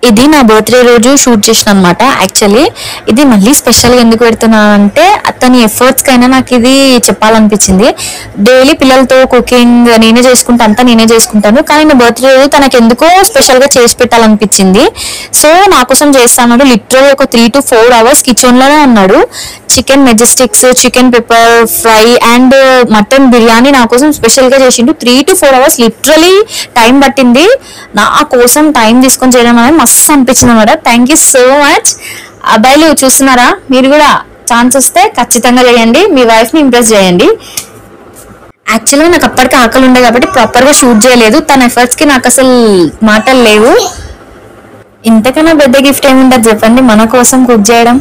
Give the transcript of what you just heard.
ఇది నా బర్త్డే రోజు షూట్ చేసిన అనమాట. యాక్చువల్లీ ఇది మళ్ళీ స్పెషల్గా ఎందుకు పెడుతున్నాను అంటే అతని ఎఫర్ట్స్ కైనా నాకు ఇది చెప్పాలనిపించింది. డైలీ పిల్లలతో కుకింగ్ నేనే చేసుకుంటా, అంతా నేనే చేసుకుంటాను, కానీ నా బర్త్డే రోజు తనకు ఎందుకో స్పెషల్గా చేసి పెట్టాలనిపించింది. సో నా కోసం చేస్తాను. లిటరల్ ఒక 3 to 4 hours కిచెన్లోనే ఉన్నాడు. Chicken majestics, chicken pepper fry and mutton biryani నా కోసం స్పెషల్గా చేసిండు. 3 to 4 hours లిటరలీ టైం పట్టింది. నా కోసం టైం తీసుకొని చేయడం అనేది మస్తు అనిపించింది అనమాట. Thank you so much. అబ్బాయిలు చూస్తున్నారా, మీరు కూడా ఛాన్స్ వస్తే ఖచ్చితంగా చేయండి, మీ వైఫ్ని ఇంప్రెస్ చేయండి. యాక్చువల్గా నాకు అప్పటికి ఆకలి ఉండే కాబట్టి ప్రాపర్గా షూట్ చేయలేదు. తన ఎఫర్ట్స్కి నాకు అసలు మాటలు లేవు. ఇంతకన్నా పెద్ద గిఫ్ట్ ఏముంటుంది చెప్పండి మన కోసం కుక్ చేయడం.